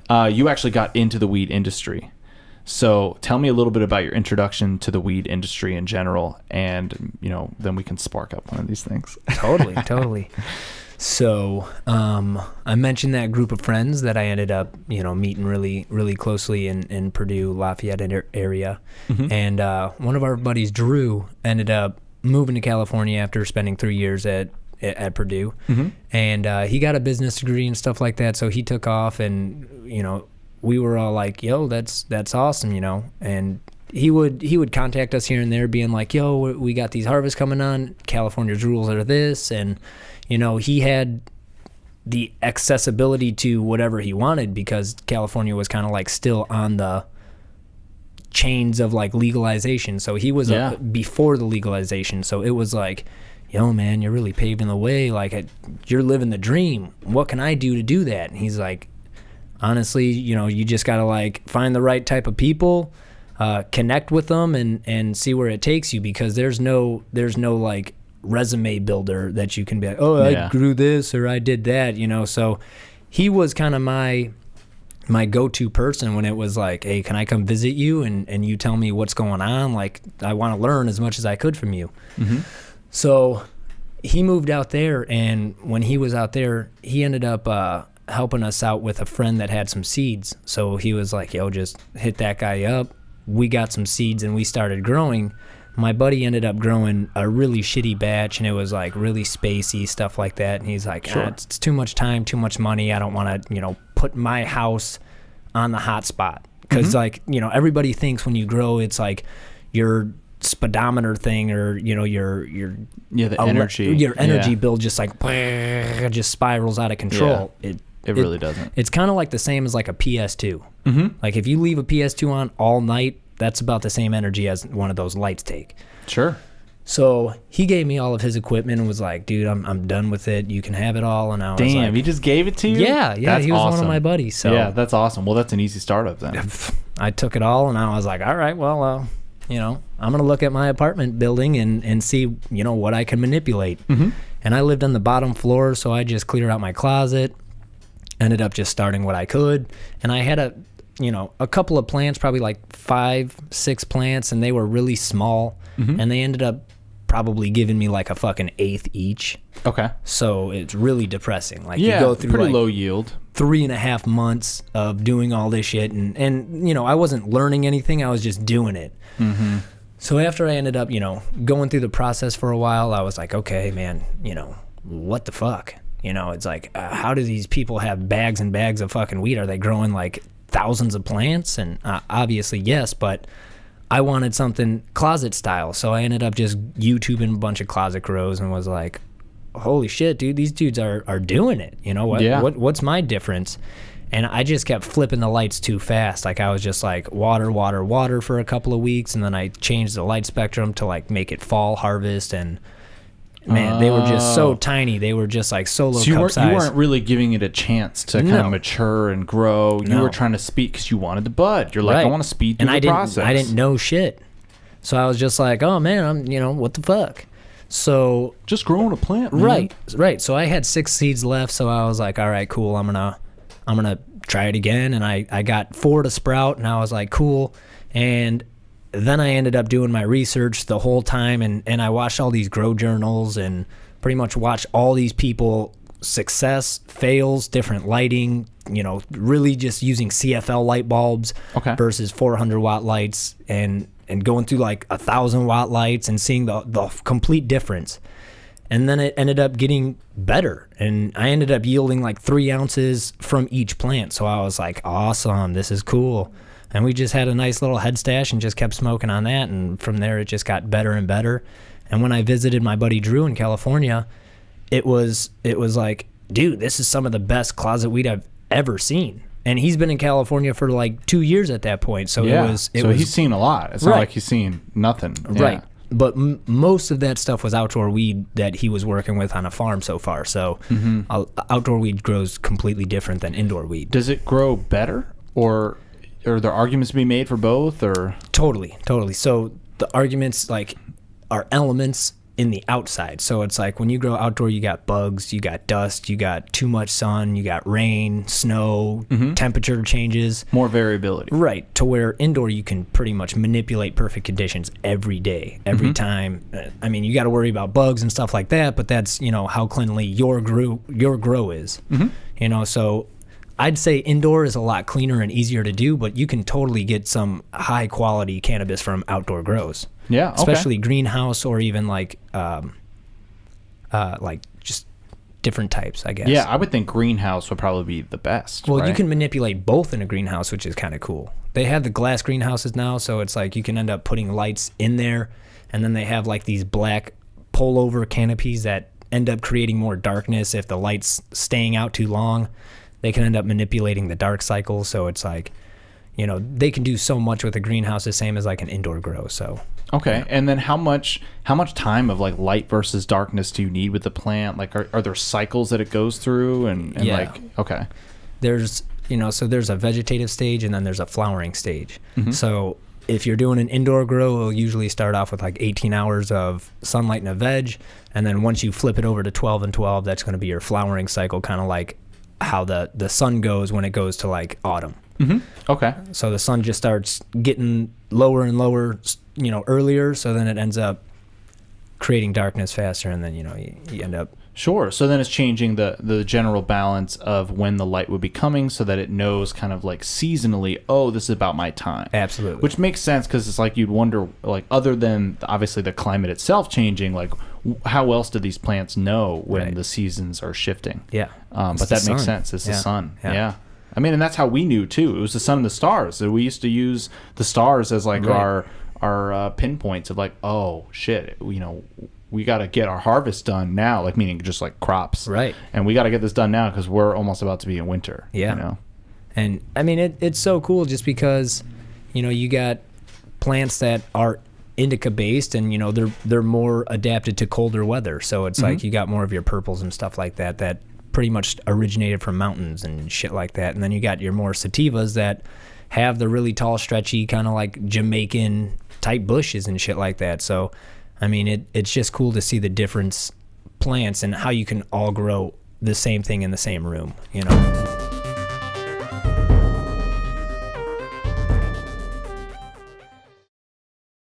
You actually got into the weed industry. So tell me a little bit about your introduction to the weed industry in general, and then we can spark up one of these things. Totally. So I mentioned that group of friends that I ended up meeting really, really closely in Purdue, Lafayette area. Mm-hmm. And one of our buddies, Drew, ended up moving to California after spending 3 years at Purdue. Mm-hmm. And he got a business degree and stuff like that, so he took off, and we were all like, yo, that's awesome, and he would contact us here and there being like, yo, we got these harvests coming on, California's rules are this, and he had the accessibility to whatever he wanted because California was kind of like still on the chains of like legalization. So he was before the legalization. So it was like, yo, man, you're really paving the way. Like, you're living the dream. What can I do to do that? And he's like, honestly, you just got to like find the right type of people, connect with them and see where it takes you, because there's no like resume builder that you can be like, oh, I grew this or I did that, so he was kind of my go-to person when it was like, hey, can I come visit you and you tell me what's going on? Like, I want to learn as much as I could from you. Mm-hmm. So he moved out there, and when he was out there, he ended up helping us out with a friend that had some seeds. So he was like, yo, just hit that guy up. We got some seeds and we started growing. My buddy ended up growing a really shitty batch, and it was like really spacey, stuff like that. And he's like, it's too much time, too much money. I don't want to, put my house on the hot spot. Because like, everybody thinks when you grow, it's like your speedometer thing or, your the energy. Your energy bill just like just spirals out of control. Yeah. It really doesn't. It's kind of like the same as like a PS2. Mm-hmm. Like if you leave a PS2 on all night, that's about the same energy as one of those lights take. Sure. So he gave me all of his equipment and was like, dude, I'm done with it. You can have it all. And I was Damn, like, he just gave it to you? Yeah, That's he was awesome. one of my buddies. So yeah, that's awesome. Well, that's an easy startup then. I took it all and I was like, all right, well, I'm going to look at my apartment building and see, what I can manipulate. Mm-hmm. And I lived on the bottom floor, so I just cleared out my closet, ended up just starting what I could. And I had a couple of plants, probably like 5-6 plants, and they were really small. Mm-hmm. And they ended up probably giving me like a fucking eighth each. Okay. So it's really depressing. Like, you go through pretty like low yield. 3.5 months of doing all this shit, and I wasn't learning anything. I was just doing it. Mm-hmm. So after I ended up, going through the process for a while, I was like, okay, man, what the fuck? It's like, how do these people have bags and bags of fucking weed? Are they growing like thousands of plants? And obviously yes, but I wanted something closet style. So I ended up just YouTubing a bunch of closet grows and was like, holy shit, dude, these dudes are doing it. What's my difference? And I just kept flipping the lights too fast. Like, I was just like water for a couple of weeks, and then I changed the light spectrum to like make it fall harvest. And man, they were just so tiny. They were just like solo cup size. You weren't really giving it a chance to kind of mature and grow. You were trying to speed because you wanted the bud. You're like, I want to speed through the process. I didn't know shit. So I was just like, oh man, what the fuck? So just growing a plant, man. Right. So I had 6 seeds left. So I was like, all right, cool. I'm gonna try it again. And I got 4 to sprout, and I was like, cool. And then I ended up doing my research the whole time, and I watched all these grow journals and pretty much watched all these people success, fails, different lighting, really just using CFL light bulbs versus 400 watt lights, and going through like 1,000 watt lights and seeing the complete difference. And then it ended up getting better, and I ended up yielding like 3 ounces from each plant. So I was like, awesome, this is cool. And we just had a nice little head stash and just kept smoking on that. And from there, it just got better and better. And when I visited my buddy Drew in California, it was like, dude, this is some of the best closet weed I've ever seen. And he's been in California for like 2 years at that point. So he's seen a lot. It's not like he's seen nothing. Right. But most of that stuff was outdoor weed that he was working with on a farm so far. So outdoor weed grows completely different than indoor weed. Does it grow better, or are there arguments to be made for both? Or Totally. So the arguments like are elements in the outside. So it's like when you grow outdoor, you got bugs, you got dust, you got too much sun, you got rain, snow, temperature changes. More variability. Right. To where indoor, you can pretty much manipulate perfect conditions every day, every time. I mean, you got to worry about bugs and stuff like that, but that's, you know, how cleanly your grow is. You know, so I'd say indoor is a lot cleaner and easier to do, but you can totally get some high quality cannabis from outdoor grows. Yeah, okay. Especially greenhouse or even like just different types, I guess. Yeah, I would think greenhouse would probably be the best. Well, right? you can manipulate both in a greenhouse, which is kind of cool. They have the glass greenhouses now, so it's like you can end up putting lights in there, and then they have like these black pull-over canopies that end up creating more darkness if the light's staying out too long. They can end up manipulating the dark cycle, so it's like, you know, they can do so much with a greenhouse, the same as like an indoor grow. So okay, and then how much time of like light versus darkness do you need with the plant? Like, are there cycles that it goes through? And like, okay, there's, you know, so there's a vegetative stage and then there's a flowering stage. So if you're doing an indoor grow, it'll usually start off with like 18 hours of sunlight and a veg, and then once you flip it over to 12 and 12, that's going to be your flowering cycle, kind of like how the sun goes when it goes to like autumn. Okay. So the sun just starts getting lower and lower, you know, earlier, so then it ends up creating darkness faster, and then, you know, you end up... Sure. So then it's changing the general balance of when the light would be coming, so that it knows kind of like seasonally, oh, this is about my time. Absolutely. Which makes sense, because it's like you'd wonder, like, other than obviously the climate itself changing, like, how else do these plants know when the seasons are shifting? Yeah. But that makes sense. It's the sun. Yeah. I mean, and that's how we knew too. It was the sun and the stars. So we used to use the stars as like our pinpoints of like, oh shit, you know, we got to get our harvest done now, like meaning just like crops. Right. And we got to get this done now because we're almost about to be in winter. Yeah. You know? And I mean, it's so cool just because, you know, you got plants that are indica based, and, you know, they're more adapted to colder weather. So it's like you got more of your purples and stuff like that pretty much originated from mountains and shit like that. And then you got your more sativas that have the really tall, stretchy, kind of like Jamaican type bushes and shit like that. So, I mean, it's just cool to see the different plants and how you can all grow the same thing in the same room, you know?